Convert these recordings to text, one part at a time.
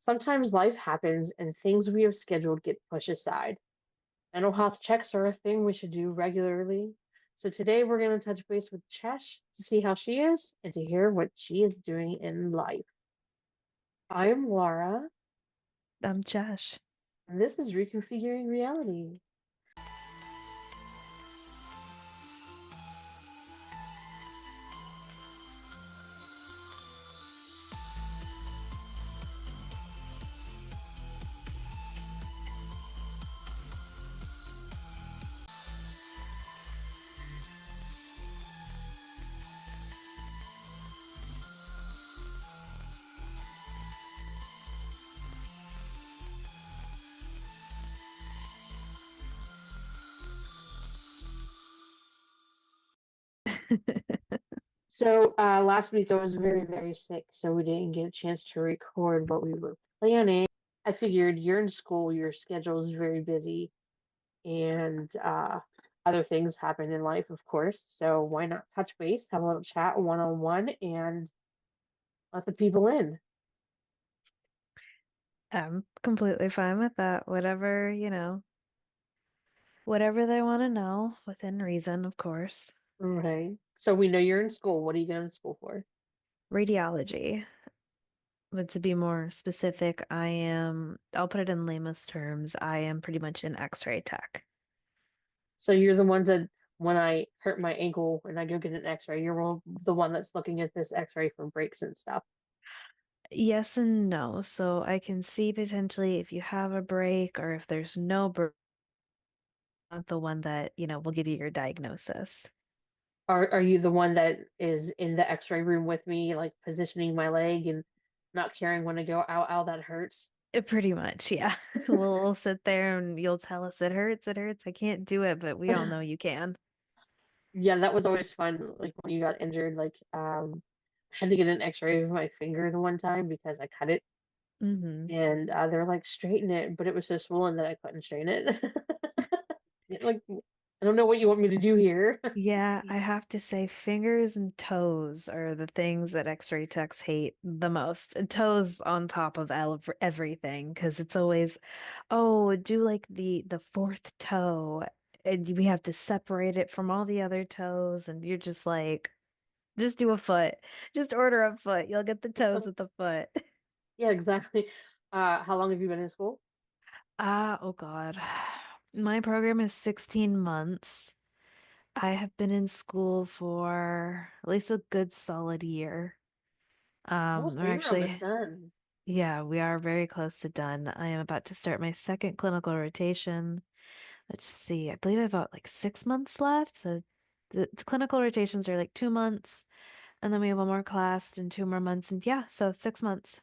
Sometimes life happens and things we have scheduled get pushed aside. Mental health checks are a thing we should do regularly. So today we're going to touch base with Chesh to see how she is and to hear what she is doing in life. I am Laura, I'm Chesh. and this is Reconfiguring Reality. So last week I was very, very sick, so we didn't get a chance to record what we were planning. I figured you're in school, your schedule is very busy, and other things happen in life, of course. So why not touch base, have a little chat one on one, and let the people in. I'm completely fine with that. Whatever they want to know within reason, of course. Right. So we know you're in school. What are you going to school for? Radiology. But to be more specific, I'll put it in lamest terms, I am pretty much an X-ray tech. So you're the ones that when I hurt my ankle and I go get an X-ray, the one that's looking at this X-ray for breaks and stuff. Yes and no. So I can see potentially if you have a break or if there's no break, not the one that, will give you your diagnosis. Are you the one that is in the X-ray room with me, like positioning my leg and not caring when I go, ow, ow, that hurts? Pretty much, yeah. We'll sit there and you'll tell us it hurts, it hurts. I can't do it, but we all know you can. Yeah, that was always fun. Like when you got injured, I had to get an X-ray of my finger the one time because I cut it, Hmm. and they're like straighten it, but it was so swollen that I couldn't straighten it. Like I don't know what you want me to do here. Yeah, I have to say fingers and toes are the things that X-ray techs hate the most. And toes on top of everything because it's always, oh, do like the fourth toe and we have to separate it from all the other toes and you're just like, just do a foot. Just order a foot. You'll get the toes with the foot. Yeah, exactly. How long have you been in school? Oh God. My program is 16 months. I have been in school for at least a good solid year. Oh, so Or you're almost actually, done. yeah, we are very close to done. I am about to start my second clinical rotation. Let's see, I believe I've got like 6 months left. So the clinical rotations are like 2 months, and then we have one more class in 2 more months, and yeah, so 6 months.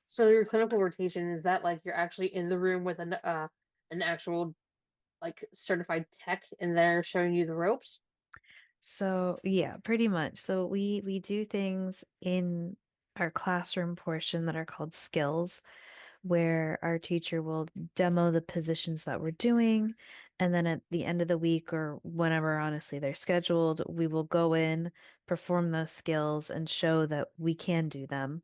So your clinical rotation, is that like you're actually in the room with an actual like certified tech and they're showing you the ropes? So yeah, pretty much. So we do things in our classroom portion that are called skills, where our teacher will demo the positions that we're doing, and then at the end of the week or whenever honestly they're scheduled, we will go in, perform those skills, and show that we can do them.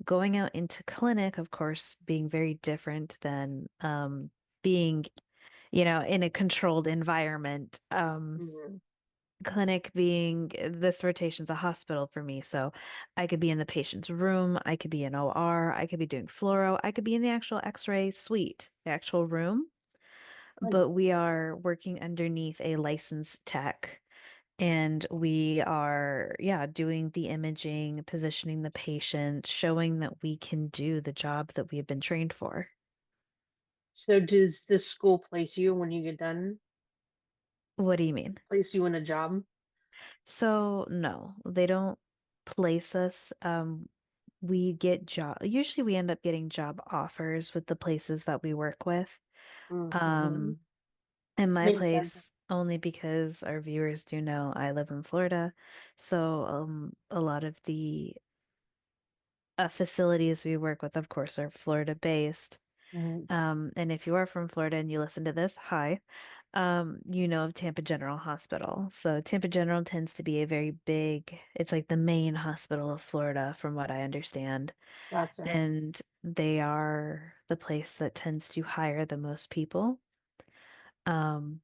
Going out into clinic, of course, being very different than being, in a controlled environment. Mhm. Clinic being this rotation's a hospital for me. So I could be in the patient's room, I could be in OR, I could be doing fluoro, I could be in the actual X-ray suite, the actual room. Fun. But we are working underneath a licensed tech. And we are, yeah, doing the imaging, positioning the patient, showing that we can do the job that we have been trained for. So does this school place you when you get done, What do you mean? place you in a job? So no, they don't place us. We get usually we end up getting job offers with the places that we work with. Hmm. Um, in my Makes sense. place, only because our viewers do know I live in Florida. So, a lot of the facilities we work with, of course, are Florida based. Mhm. And if you are from Florida and you listen to this, hi. Of Tampa General Hospital. So Tampa General tends to be a very big, it's like the main hospital of Florida, from what I understand. Gotcha. And they are the place that tends to hire the most people.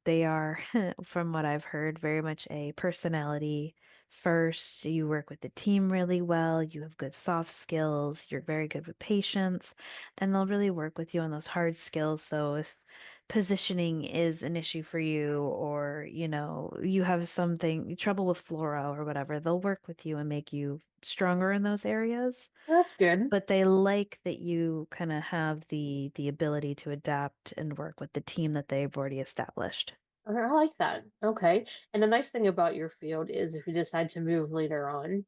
They are, from what I've heard, very much a personality first. You work with the team really well, you have good soft skills, you're very good with patience, and they'll really work with you on those hard skills. So if positioning is an issue for you, or you have something trouble with fluoro or whatever, they'll work with you and make you stronger in those areas. That's good. But they like that you kind of have the ability to adapt and work with the team that they've already established. I like that. Okay. And the nice thing about your field is if you decide to move later on,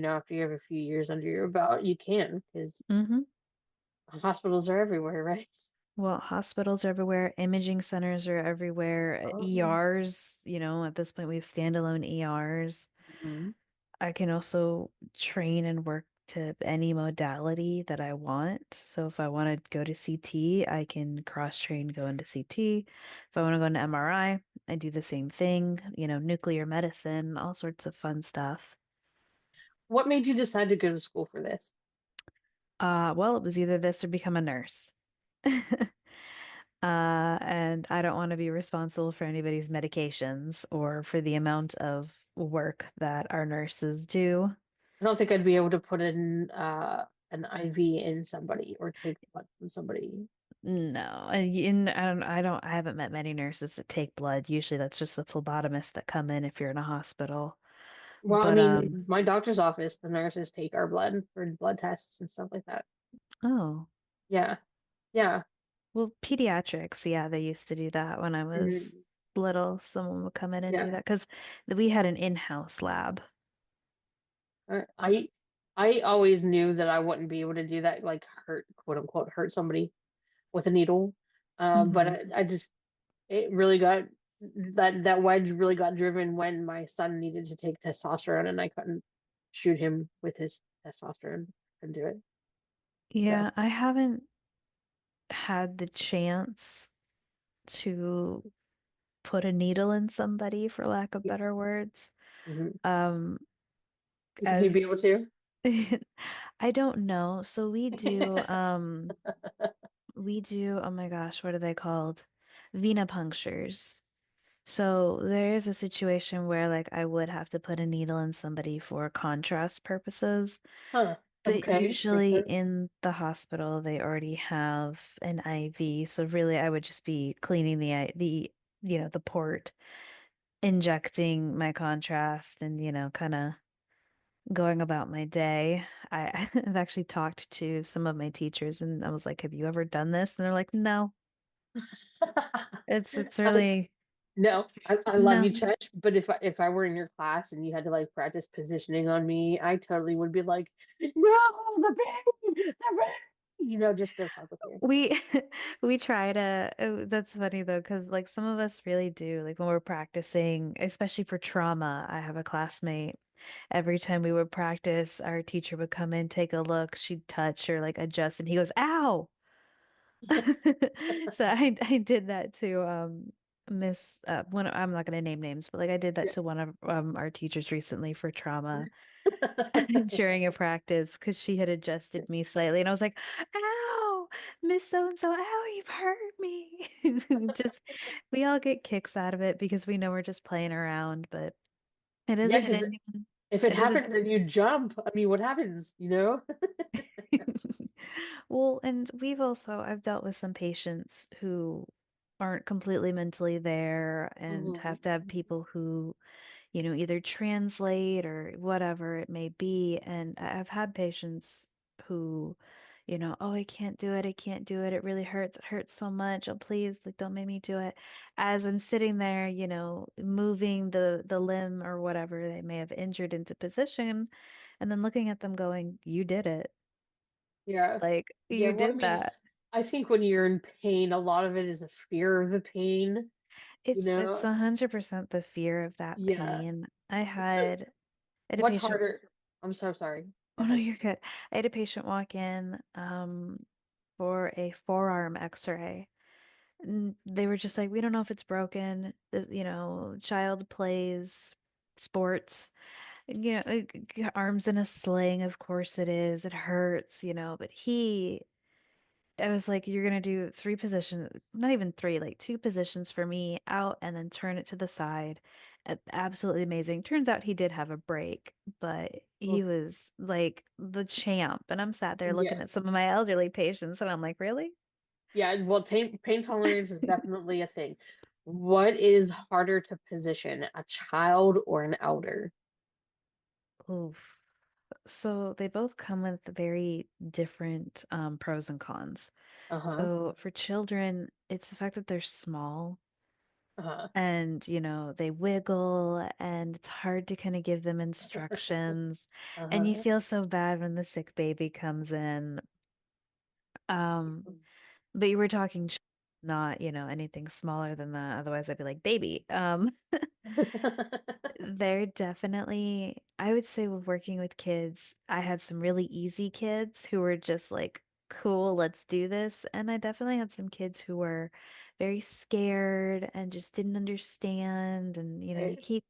after you have a few years under your belt, you can, because Hmm. hospitals are everywhere, right? Well, hospitals are everywhere, imaging centers are everywhere, Um, ERs, at this point we have standalone ERs. mhm. I can also train and work to any modality that I want. So if I want to go to CT, I can cross-train, go into CT. If I want to go into MRI, I do the same thing, nuclear medicine, all sorts of fun stuff. What made you decide to go to school for this? Well, it was either this or become a nurse. And I don't want to be responsible for anybody's medications or for the amount of work that our nurses do. I don't think I'd be able to put in an IV in somebody or take blood from somebody. No, I haven't met many nurses that take blood. Usually that's just the phlebotomists that come in if you're in a hospital. Well, I But, mean, my doctor's office, the nurses take our blood for blood tests and stuff like that. oh, Yeah. Yeah. well, pediatrics, yeah, they used to do that when I was Mhm. little. Someone would come in and do Yeah. that because we had an in-house lab. Uh, I I always knew that I wouldn't be able to do that, like hurt, quote unquote, hurt somebody with a needle. But Hmm. I just it really got that wedge really got driven when my son needed to take testosterone and I couldn't shoot him with his testosterone. Couldn't do it. So Yeah, I haven't had the chance to put a needle in somebody, for lack of yeah. better words. Mhm. Um, You think you'd be able as to? I don't know. So we do, oh my gosh, what are they called? Venipunctures. So there is a situation where like I would have to put a needle in somebody for contrast purposes, Huh. but Okay. Makes usually sense. in the hospital they already have an IV. So really I would just be cleaning the port, injecting my contrast and kind of going about my day. I've actually talked to some of my teachers and I was like, "Have you ever done this?" And they're like, "No." It's I, really no, I love you, no. Chesh, but if I were in your class and you had to like practice positioning on me, I totally would be like, no, the pain, the pain, just to fuck with you. We we try to that's funny though, because like some of us really do. Like when we're practicing, especially for trauma, I have a classmate. Every time we would practice, our teacher would come in, take a look, she'd touch or like adjust, and he goes, "Ow." So I did that to Miss one I'm not gonna name names, but like I did that Yeah. to one of our teachers recently for trauma during a practice because she had adjusted me slightly and I was like, "Ow, Miss so and so, ow, you've hurt me." Just we all get kicks out of it because we know we're just playing around, but it is Yeah, a because genuine if it it is a happens and you jump, I mean, what happens? Well, and I've dealt with some patients who aren't completely mentally there and have Hmm. to have people who, either translate or whatever it may be. And I've had patients who, "Oh, I can't do it. I can't do it. It really hurts. It hurts so much. Oh, please, like, don't make me do it." As I'm sitting there, moving the limb or whatever they may have injured into position, and then looking at them going, "You did it. Yeah. Like, Yeah, you well, I did mean, that." I think when you're in pain, a lot of it is a fear of the pain, you It's know? 100% the fear of that Yeah. pain. So I had a what's patient. harder? I'm so sorry. Go Oh no, ahead. you're good. I had a patient walk in for a forearm x-ray They were just like, we don't know if it's broken. Child plays sports, arms in a sling, of course it is. It hurts, but I was like, you're gonna do three positions, not even three, like two positions for me out and then turn it to the side. Absolutely amazing. Turns out he did have a break, but he Oof. was like the champ. And I'm sat there looking Yeah. at some of my elderly patients and I'm like, really? Yeah, well, pain tolerance is definitely a thing. What is harder to position, a child or an elder? Oof. So they both come with very different pros and cons. Uh-huh. So for children, it's the fact that they're small Uh-huh. and, they wiggle and it's hard to kind of give them instructions. And you Uh-huh. feel so bad when the sick baby comes in. Um, but you were talking not, anything smaller than that. Otherwise, I'd be like, baby. They're definitely, I would say, with working with kids, I had some really easy kids who were just like, cool, let's do this. And I definitely had some kids who were very scared and just didn't understand. And, Right. you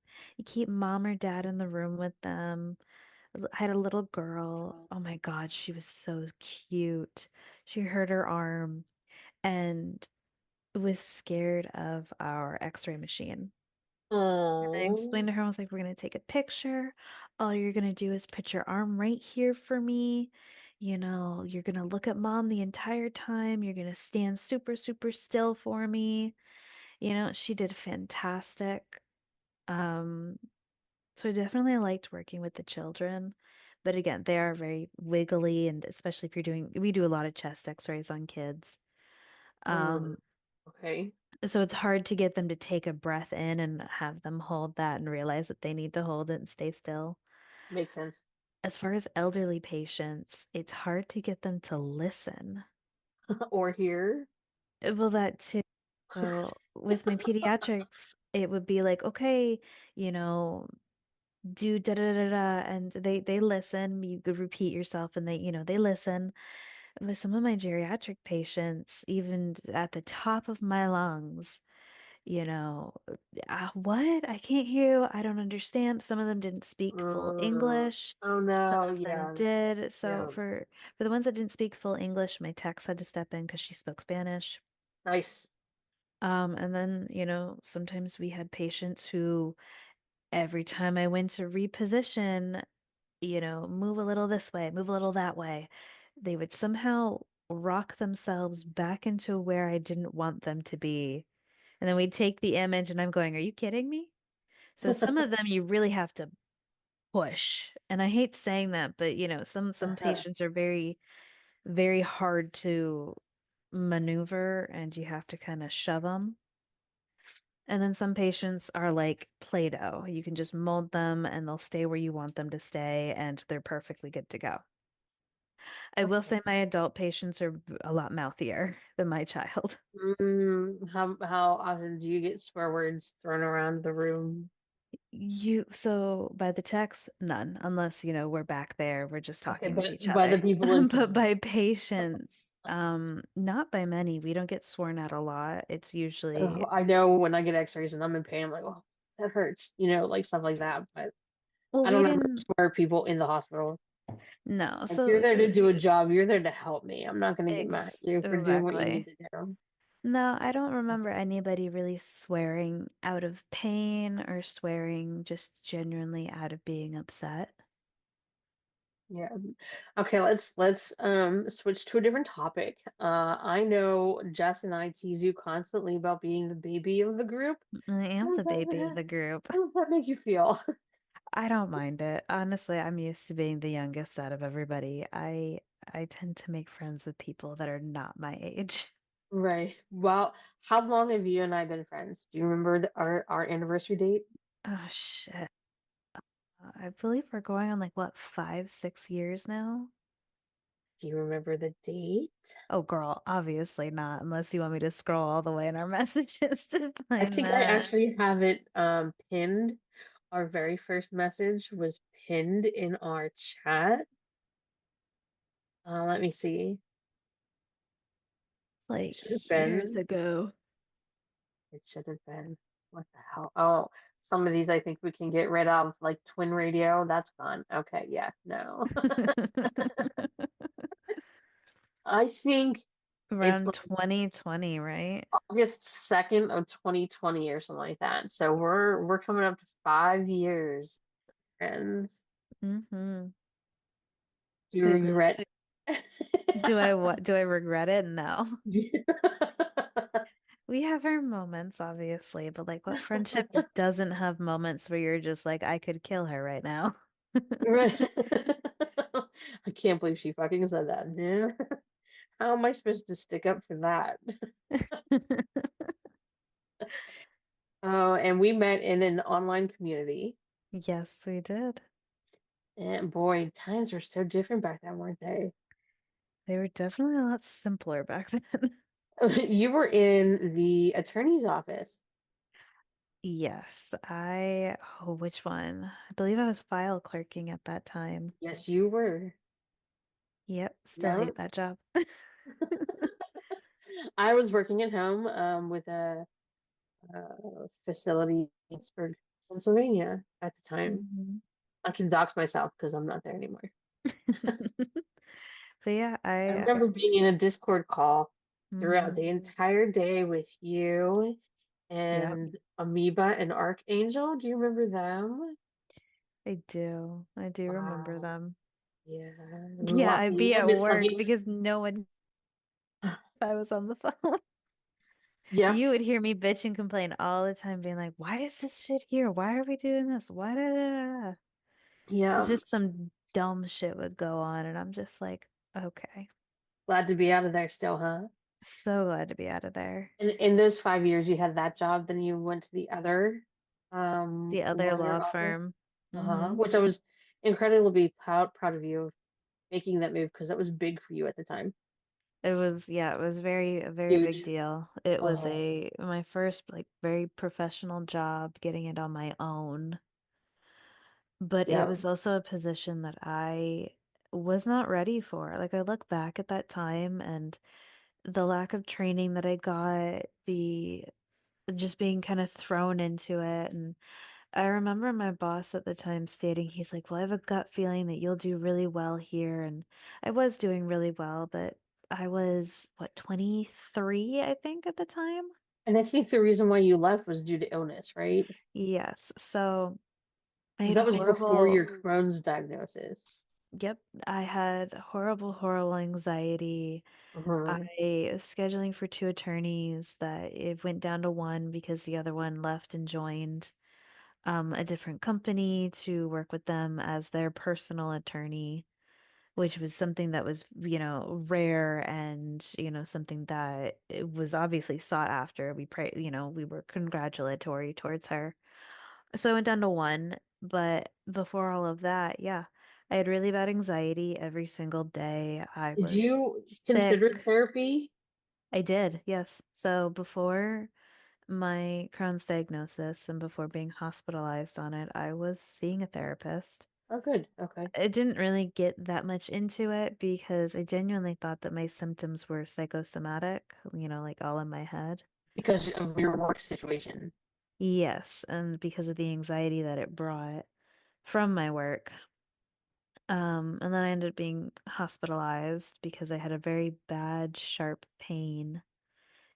keep mom or dad in the room with them. I had a little girl. Oh my God, she was so cute. She hurt her arm and was scared of our x-ray machine. And I Oh, explained to her, I was like, we're going to take a picture. All you're going to do is put your arm right here for me. You're going to look at mom the entire time. You're going to stand super, super still for me. She did fantastic. Um, so definitely I liked working with the children. But again, they are very wiggly, and especially if we do a lot of chest x-rays on kids. mm, Um, okay. So it's hard to get them to take a breath in and have them hold that and realize that they need to hold it and stay still. Makes sense. As far as elderly patients, it's hard to get them to listen. Or here. Well, that too. So with my pediatrics, it would be like, okay, you know, do da da da da, and they listen. You could repeat yourself, and they listen. With some of my geriatric patients, even at the top of my lungs. you know, what? I can't hear you. I don't understand. Some of them didn't speak full Mm, English. oh Some no, of them yeah, did. So yeah. for the ones that didn't speak full English, my text had to step in because she spoke Spanish. Nice. And then, sometimes we had patients who every time I went to reposition, move a little this way, move a little that way, they would somehow rock themselves back into where I didn't want them to be. And then we'd take the image and I'm going, are you kidding me? So some of them you really have to push. And I hate saying that, but some patients are very, very hard to maneuver and you have to kind of shove them. And then some patients are like Play-Doh. You can just mold them and they'll stay where you want them to stay and they're perfectly good to go. I will Okay. say my adult patients are a lot mouthier than my child. How often do you get swear words thrown around the room? So by the text, none, unless, we're back there, we're just Okay, talking with but each by the other. people in But front. by patients, not by many. We don't get sworn at a lot. It's Oh, usually, I know when I get x-rays and I'm in pain, I'm like, oh, that hurts, like stuff like that. But well, I we don't ever didn't, swear people in the hospital. no. Like, you're So there to do a job. You're there to help me. I'm not going to get mad at you for doing what you need exactly. to do. No, I don't remember anybody really swearing out of pain or swearing just genuinely out of being upset. Yeah. Okay, let's switch to a different topic. I know Jess and I tease you constantly about being the baby of the group. I am How does the that baby of the group. how does that make you feel? I don't mind it. Honestly, I'm used to being the youngest out of everybody. I tend to make friends with people that are not my age. Right. Well, how long have you and I been friends? Do you remember our anniversary date? Oh shit. I believe we're going on like what, 5, 6 years now? Do you remember the date? Oh girl, obviously not, unless you want me to scroll all the way in our messages to I find think I that. actually have it pinned. Our very first message was pinned in our chat. Let me see. Like Should have years been. ago. It should have been. What the hell? Oh, some of these I think we can get rid of, like Twin Radio. That's fun. Okay, yeah, no. I think it's Around like 2020, right? August 2nd of 2020 or something like that. So we're coming up to 5 years, friends. Hmm. Do you It really. regret Do I it? what? Do I regret it? No. We have our moments, obviously, but like what friendship doesn't have moments where you're just like, I could kill her right now. Right. I can't believe she fucking said that, man. How am I supposed to stick up for that? Oh, and we met in an online community. Yes, we did. And boy, times were so different back then, weren't they? They were definitely a lot simpler back then. You were in the attorney's office. Yes, which one? I believe I was file clerking at that time. Yes, you were. Yep, still Yeah. hate that job. I was working at home with a facility in Pittsburgh, Pennsylvania at the time. Mhm. I can dox myself because I'm not there anymore. But yeah, I I remember being in a Discord call throughout the mhm. entire day with you Yep, and Amoeba and Archangel. Do you remember them? I do. I do remember Wow. them. Yeah. Yeah, I'd be at Longest work hugging. because no one if I was on the phone. Yep. You would hear me bitch and complain all the time, being like, why is this shit here? Why are we doing this? Why da, da, da? Because Yeah. just some dumb shit would go on, and I'm just like, okay. Glad to be out of there still, huh? So glad to be out of there. In those 5 years you had that job, then you went to the other The other law lawyer office. firm. Uh-huh. Hmm. Which I was incredibly proud of you of making that move because that was big for you at the time. It was, yeah, it was a very big Huge. deal. It was Uh-huh. my first like very professional job, getting it on my own. But it Yeah. was also a position that I was not ready for. Like I look back at that time and the lack of training that I got, the just being kind of thrown into it. And I remember my boss at the time stating, he's like, well, I have a gut feeling that you'll do really well here. And I was doing really well, but I was, what, 23, I think, at the time? And I think the reason why you left was due to illness, right? Yes. So I Because had that was before horrible, your Crohn's diagnosis. yep, I had horrible anxiety. I Uh-huh. was scheduling for two attorneys that it went down to one because the other one left and joined a different company to work with them as their personal attorney, which was something that was, rare and, something that it was obviously sought after. We were congratulatory towards her. So I went down to one, but before all of that, yeah, I had really bad anxiety every single day. I Did was you consider sick. therapy? I did, yes. So before my Crohn's diagnosis and before being hospitalized on it, I was seeing a therapist. Oh, good. Okay. I didn't really get that much into it because I genuinely thought that my symptoms were psychosomatic, like all in my head. Because of your work situation. Yes, and because of the anxiety that it brought from my work. And then I ended up being hospitalized because I had a very bad, sharp pain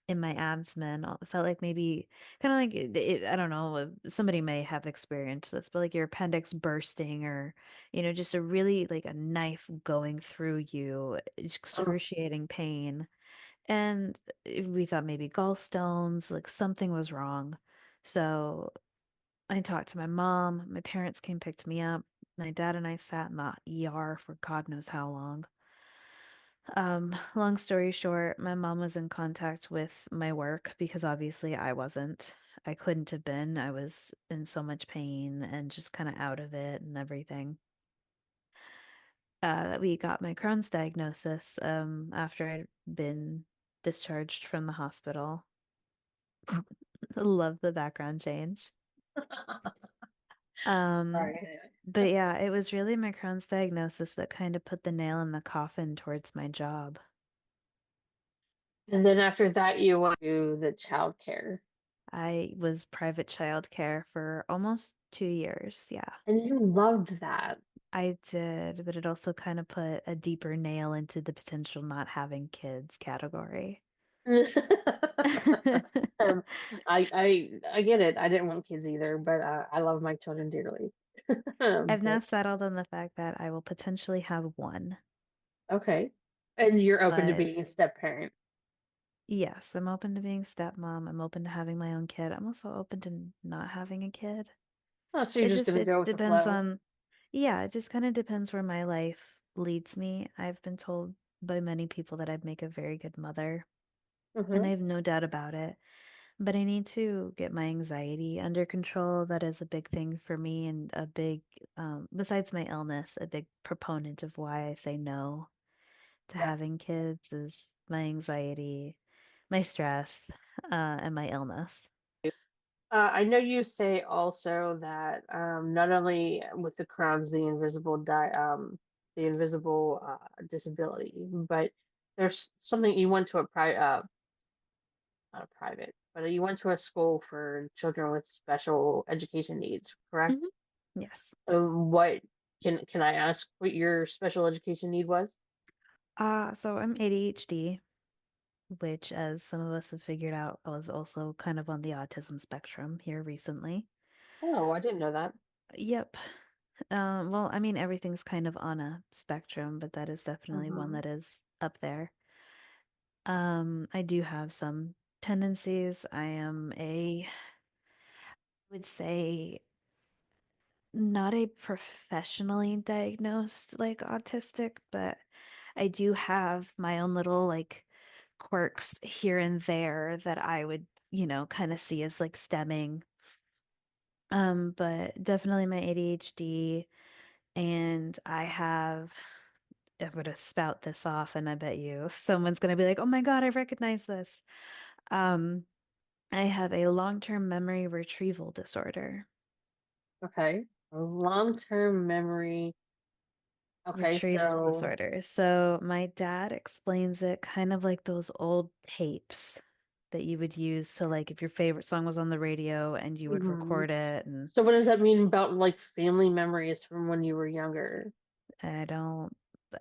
in my abdomen. It felt like maybe kind of like I don't know, somebody may have experienced this, but like your appendix bursting or, just a really like a knife going through you, Oh, excruciating pain. And we thought maybe gallstones, like something was wrong. So I talked to my mom, my parents came picked me up. My dad and I sat in the ER for God knows how long. Long story short, my mom was in contact with my work because obviously I wasn't. I couldn't have been. I was in so much pain and just kind of out of it and everything. That we got my Crohn's diagnosis after I'd been discharged from the hospital. Love the background change. Um, sorry. but yeah, it was really my Crohn's diagnosis that kind of put the nail in the coffin towards my job. And then after that, you went to the childcare. I was private childcare for almost 2 years. Yeah, And you loved that. I did, but it also kind of put a deeper nail into the potential not having kids category. Um, I get it. I didn't want kids either, but I love my children dearly. I've now But settled on the fact that I will potentially have one, okay. And you're open to but being a step parent. yes, I'm open to being stepmom. I'm open to having my own kid. I'm also open to not having a kid. Oh, so you're It just just gonna it go with the depends flow. on, yeah, it just kind of depends where my life leads me. I've been told by many people that I'd make a very good mother, and I Mm-hmm. have no doubt about it. But I need to get my anxiety under control. That is a big thing for me, and a big, besides my illness, a big proponent of why I say no to Yeah. having kids is my anxiety, my stress, and my illness. I know you say also that not only with the crowns the invisible disability, but there's something you went to a not a private, but you went to a school for children with special education needs, Mhm. correct? Yes. What can I ask what your special education need was? So I'm ADHD, which, as some of us have figured out, was also kind of on the autism spectrum here recently. Oh, I didn't know that. Yep. Well, I mean, everything's kind of on a spectrum, but that is definitely one Hmm. that is up there. I do have some tendencies. I am would say, not a professionally diagnosed like autistic, but I do have my own little like quirks here and there that I would, kind of see as like stemming. But definitely my ADHD, and I'm gonna spout this off, and I bet you someone's gonna be like, "Oh my God, I recognize this." Um, I have a long-term memory retrieval disorder. Okay. A long-term memory. Okay, Retrieval so disorder. So my dad explains it kind of like those old tapes that you would use to, like, if your favorite song was on the radio and you would mhm. record it. And So what does that mean about like family memories from when you were younger? I don't,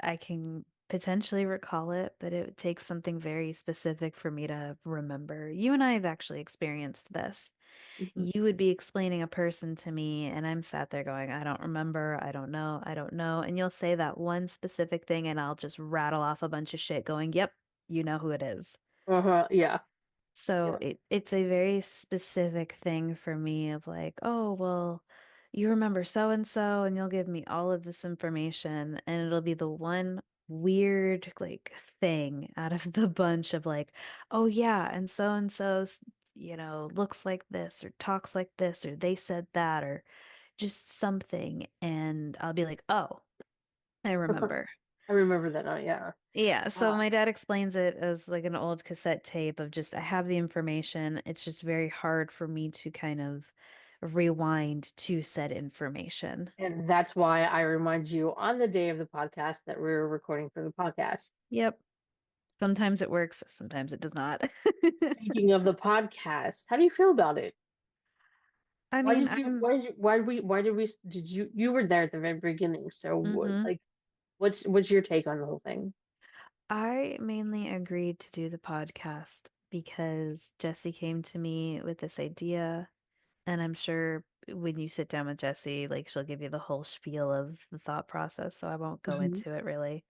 I can potentially recall it, but it would take something very specific for me to remember. You and I have actually experienced this. Mhm. You would be explaining a person to me, and I'm sat there going, I don't remember, I don't know, I don't know. And you'll say that one specific thing, and I'll just rattle off a bunch of shit going, yep, you know who it is. Uh-huh. Yeah. So Yeah. it's a very specific thing for me of like, oh, well, you remember so and so, and you'll give me all of this information, and it'll be the one weird like thing out of the bunch of like, oh yeah, and so, looks like this or talks like this or they said that or just something, and I'll be like, oh, I remember. I remember that now. Yeah. Yeah, so Uh, my dad explains it as like an old cassette tape of just I have the information. It's just very hard for me to kind of rewind to said information. and that's why I remind you on the day of the podcast that we're recording for the podcast. Yep. Sometimes it works, sometimes it does not. Speaking of the podcast, how do you feel about it? I mean, I'm You were there at the very beginning, so what, mhm. like, what's your take on the whole thing? I mainly agreed to do the podcast because Jesse came to me with this idea, and I'm sure when you sit down with Jesse, like she'll give you the whole spiel of the thought process, so I won't go Hmm. into it really.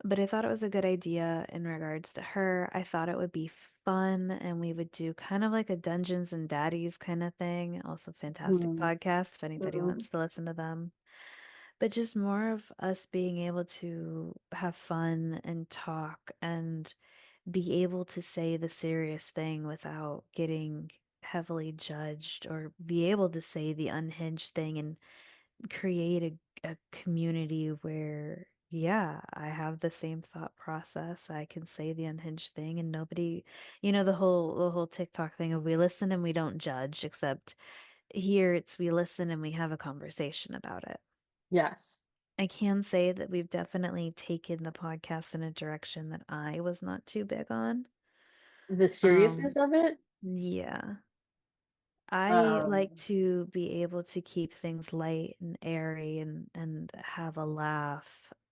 But I thought it was a good idea in regards to her. I thought it would be fun, and we would do kind of like a Dungeons and Daddies kind of thing. Also, fantastic Hmm. podcast if anybody Hmm. wants to listen to them. But just more of us being able to have fun and talk and be able to say the serious thing without getting heavily judged, or be able to say the unhinged thing and create a community where, yeah, I have the same thought process. I can say the unhinged thing, and nobody, the whole TikTok thing of we listen and we don't judge, except here it's we listen and we have a conversation about it. Yes. I can say that we've definitely taken the podcast in a direction that I was not too big on. The Um, seriousness of it? yeah. I like Um, to be able to keep things light and airy and have a laugh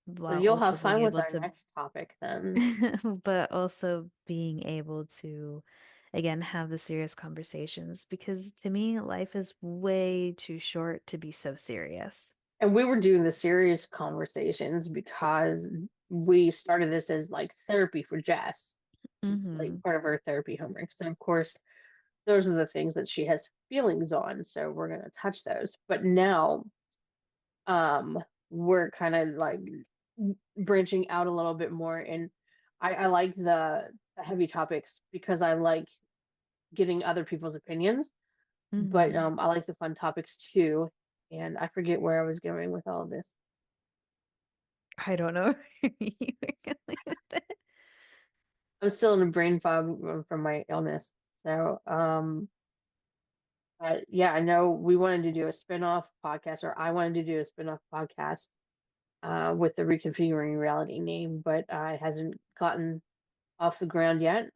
so while you'll also have being fun with able our to, next topic then. but also being able to, again, have the serious conversations because to me, life is way too short to be so serious. And we were doing the serious conversations because we started this as like therapy for Jess. It's like Mm-hmm. part of her therapy homework. So of course, those are the things that she has feelings on. So we're gonna touch those. But now, um, we're kind of like branching out a little bit more, and I like the heavy topics because I like getting other people's opinions. But Mm-hmm. I like the fun topics too. And I forget where I was going with all of this. I don't know where you were going with it. I'm still in a brain fog from my illness. So, yeah, I know we wanted to do a spin-off podcast, or I wanted to do a spin-off podcast with the Reconfiguring Reality name, but it hasn't gotten off the ground yet.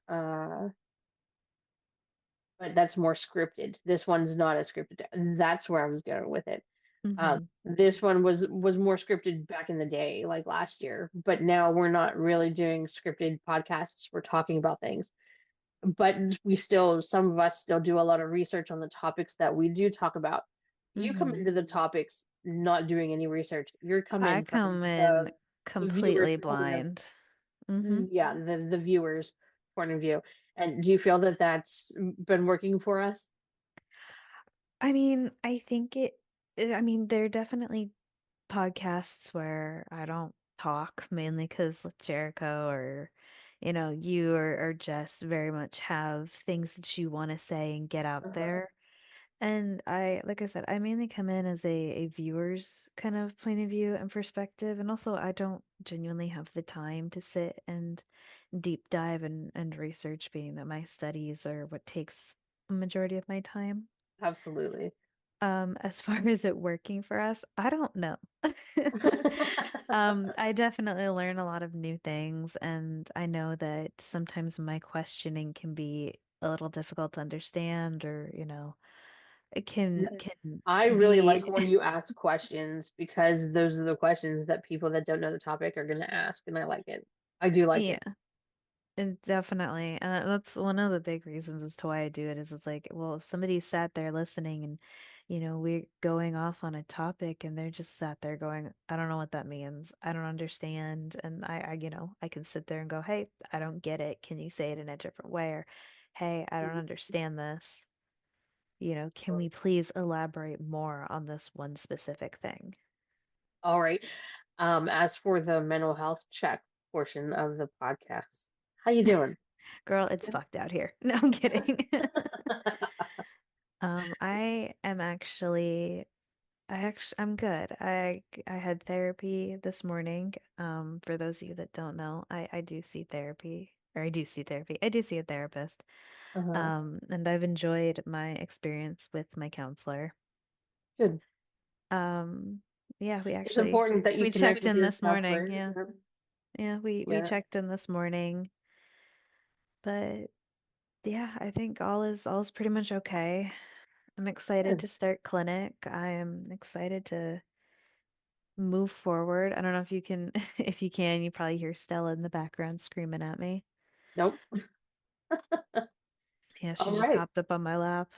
But that's more scripted. This one's not as scripted. That's where I was going with it. Mm-hmm. This one was more scripted back in the day, like last year, but now we're not really doing scripted podcasts. We're talking about things. But we still, some of us still do a lot of research on the topics that we do talk about. You come Mm-hmm. into the topics not doing any research. You're I coming from come in the viewer's completely point of, blind. Mm-hmm. yeah, the viewer's point of view. And do you feel that that's been working for us? I mean, I think I mean, there are definitely podcasts where I don't talk mainly because Jericho or, you or Jess very much have things that you want to say and get out Uh-huh. there. And like I said, I mainly come in as a viewer's kind of point of view and perspective. And also, I don't genuinely have the time to sit and deep dive and research, being that my studies are what takes a majority of my time. Absolutely. As far as it working for us, I don't know. I definitely learn a lot of new things, and I know that sometimes my questioning can be a little difficult to understand, or, it can I really be, like when you ask questions because those are the questions that people that don't know the topic are going to ask, and I like it. I do like yeah, it. definitely. And that's one of the big reasons as to why I do it is it's like, well, if somebody sat there listening and, we're going off on a topic and they're just sat there going, I don't know what that means. I don't understand. And I can sit there and go, hey, I don't get it. Can you say it in a different way? Or, hey, I don't understand this. Can we please elaborate more on this one specific thing? All right. As for the mental health check portion of the podcast, how you doing? Girl, it's Good. fucked out here. No, I'm kidding. I am actually I'm good. I had therapy this morning. For those of you that don't know, I do see therapy, or I do see therapy. I do see a therapist. Uh-huh. And I've enjoyed my experience with my counselor. Good. Um, yeah, It's important that you we connect checked with in your this morning. counselor. Yeah. Yeah, we Yeah. checked in this morning. But yeah, I think all is pretty much okay. I'm excited Good. to start clinic. I am excited to move forward. I don't know if you can, if you can, you probably hear Stella in the background screaming at me. Nope. Yeah, she All just right. hopped up on my lap.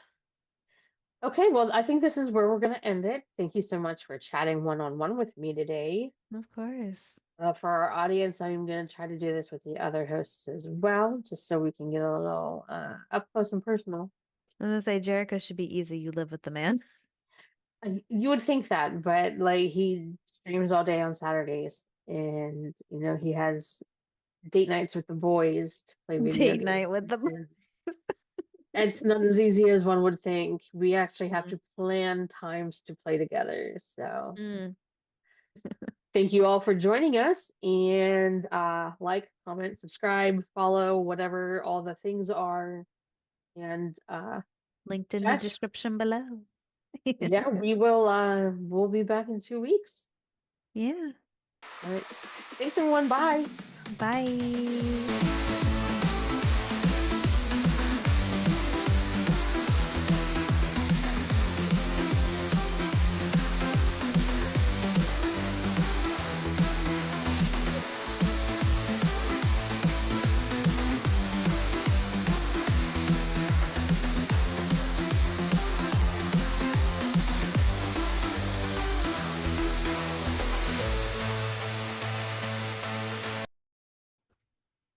Okay, well, I think this is where we're going to end it. Thank you so much for chatting one-on-one with me today. Of course. For our audience, I'm going to try to do this with the other hosts as well, just so we can get a little up close and personal. I'm gonna say Jericho should be easy. You live with the man. You would think that, but like he streams all day on Saturdays, and he has date nights with the boys to play video Date night with games, the and it's not as easy as one would think. We actually have Mm. to plan times to play together. So Mm. thank you all for joining us, and like, comment, subscribe, follow, whatever all the things are. And Linked in the Chesh, description below. yeah, we'll be back in 2 weeks. Yeah. All right. Thanks everyone. Bye. Bye.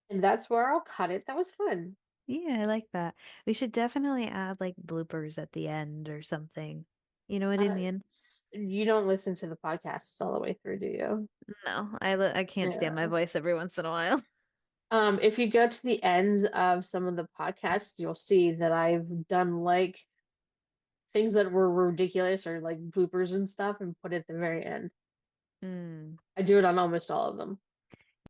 And that's where I'll cut it. That was fun. Yeah, I like that. We should definitely add like bloopers at the end or something. You know what I mean? You don't listen to the podcasts all the way through, do you? No, I can't stand my Yeah. voice every once in a while. If you go to the ends of some of the podcasts, you'll see that I've done like things that were ridiculous or like bloopers and stuff and put it at the very end. Mm. I do it on almost all of them.